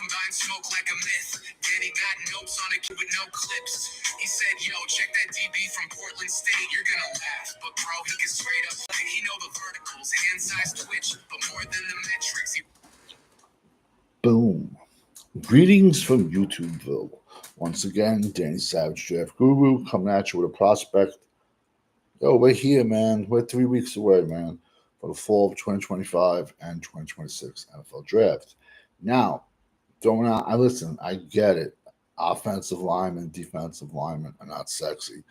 combined smoke like a myth. Danny got notes on it with no clips. He said, yo, check that DB from Portland State. You're gonna laugh, but bro, he can straight up play. He know the verticals, hand size twitch, but more than the metrics. Boom. Greetings from YouTubeville. Once again, Danny Savage Draft Guru coming at you with a prospect. Yo, we're here, man. We're 3 weeks away, man, for the fall of 2025 and 2026 NFL Draft. Now, I get it. Offensive linemen, defensive linemen are not sexy.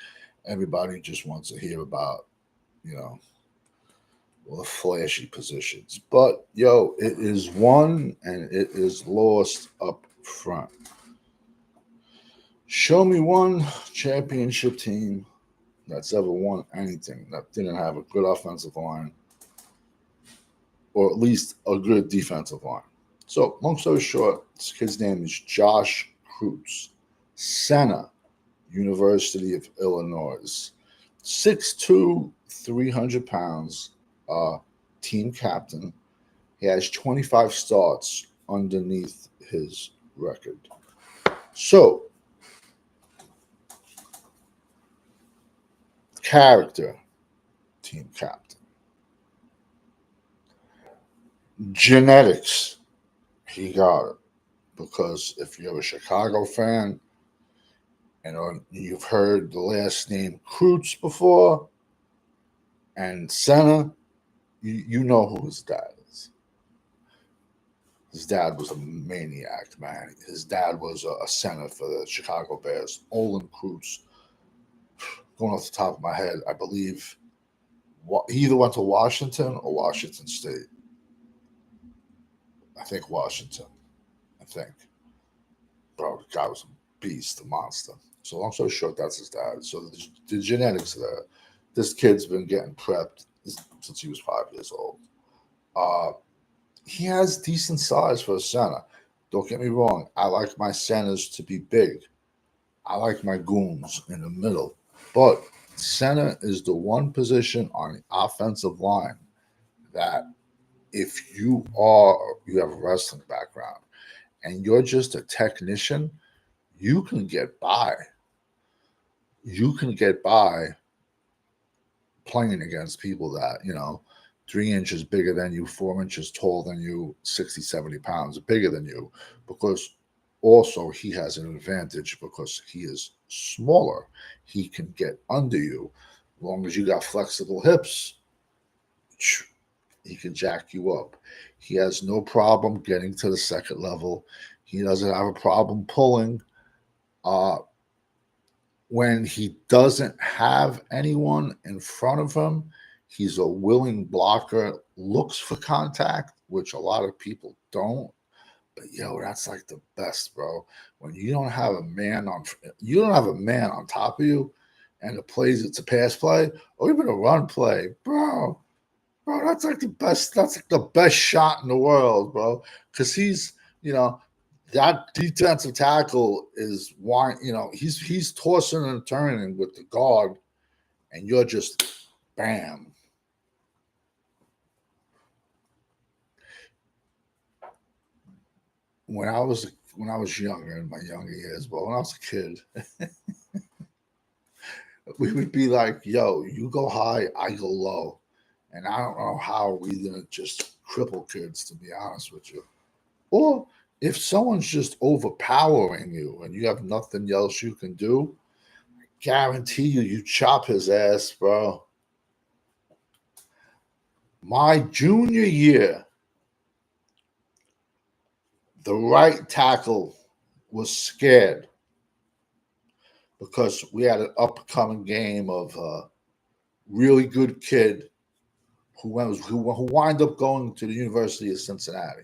Everybody just wants to hear about, the flashy positions. But, it is won and it is lost up front. Show me one championship team that's ever won anything that didn't have a good offensive line or at least a good defensive line. So, long story short, this kid's name is Josh Kreutz, Senna, University of Illinois. 6'2", 300 pounds, team captain. He has 25 starts underneath his record. So, character, team captain. Genetics, he got it. Because if you're a Chicago fan and you've heard the last name Kreutz before and Senna, you know who his dad is. His dad was a maniac, man. His dad was a center for the Chicago Bears. Olin Kreutz, going off the top of my head, I believe he either went to Washington or Washington State. I think Washington. Bro, the guy was a beast, a monster. So long story short, that's his dad. So the genetics there. This kid's been getting prepped since he was 5 years old. He has decent size for a center. Don't get me wrong. I like my centers to be big. I like my goons in the middle. But center is the one position on the offensive line that if you have a wrestling background and you're just a technician, you can get by. You can get by playing against people that, 3 inches bigger than you, 4 inches taller than you, 60, 70 pounds bigger than you, because also he has an advantage because he is smaller. He can get under you. As long as you got flexible hips, he can jack you up. He has no problem getting to the second level. He doesn't have a problem pulling. When he doesn't have anyone in front of him, he's a willing blocker, looks for contact, which a lot of people don't. But that's like the best, bro. When you don't have a man on top of you, and it's a pass play or even a run play, bro. Bro, that's like the best. That's like the best shot in the world, bro. Because he's, that defensive tackle is why, he's tossing and turning with the guard, and you're just bam. When I was younger, in my younger years, but when I was a kid, we would be like, yo, you go high, I go low. And I don't know how we didn't just cripple kids, to be honest with you. Or if someone's just overpowering you and you have nothing else you can do, I guarantee you chop his ass, bro. My junior year, the right tackle was scared because we had an upcoming game of a really good kid who wound up going to the University of Cincinnati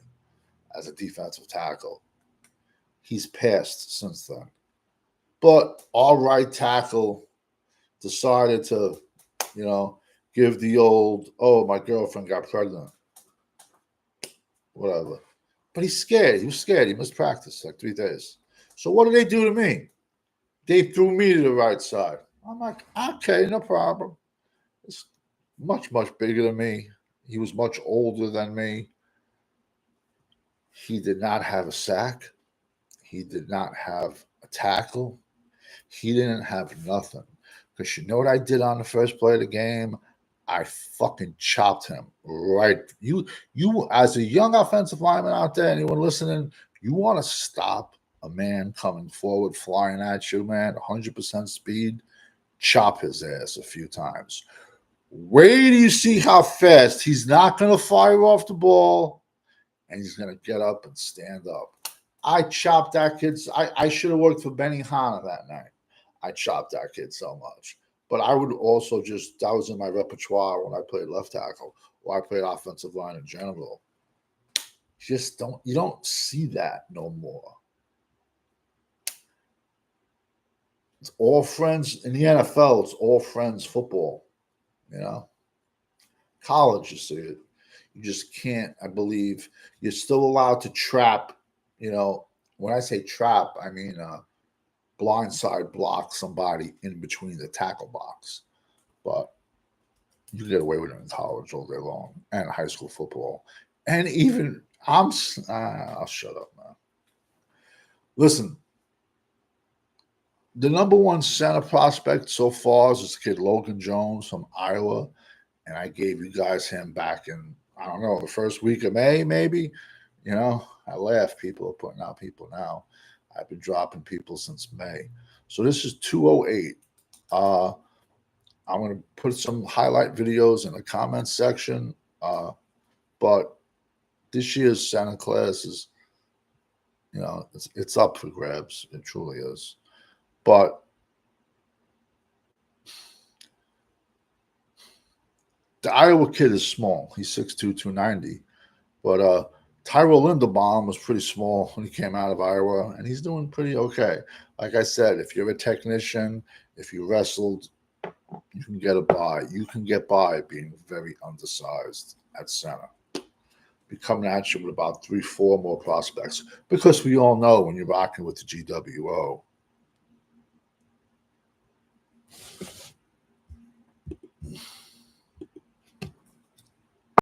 as a defensive tackle. He's passed since then. But our right tackle decided to, give the old, oh, my girlfriend got pregnant. Whatever. But he's scared. He was scared. He missed practice like 3 days. So what did they do to me? They threw me to the right side. I'm like, okay, no problem. It's much, much bigger than me. He was much older than me. He did not have a sack. He did not have a tackle. He didn't have nothing. Because you know what I did on the first play of the game? I fucking chopped him right. You as a young offensive lineman out there, anyone listening, you want to stop a man coming forward, flying at you, man, 100% speed, chop his ass a few times. Wait till you see how fast he's not going to fire off the ball and he's going to get up and stand up. I chopped that kid. I should have worked for Benny Hanna that night. I chopped that kid so much. But I would also just, that was in my repertoire when I played left tackle or I played offensive line in general. You don't see that no more. It's all friends in the NFL. It's all friends football. You know, college, you see it. You just can't. I believe you're still allowed to trap. You know, when I say trap, I mean blindside block somebody in between the tackle box. But you get away with it in college all day long and high school football, and even I'll shut up, man. Listen, the number one center prospect so far is this kid Logan Jones from Iowa, and I gave you guys him back in, I don't know, the first week of May, maybe. You know, I laugh. People are putting out people now. I've been dropping people since May. So this is 208. I'm going to put some highlight videos in the comments section. But this year's center class is, you know, it's up for grabs. It truly is. But the Iowa kid is small. He's 6'2", 290. But Tyrell Linderbaum was pretty small when he came out of Iowa, and he's doing pretty okay. Like I said, if you're a technician, if you wrestled, you can get a by. You can get by being very undersized at center. Be coming at you with about 3-4 more prospects, because we all know when you're rocking with the GWO,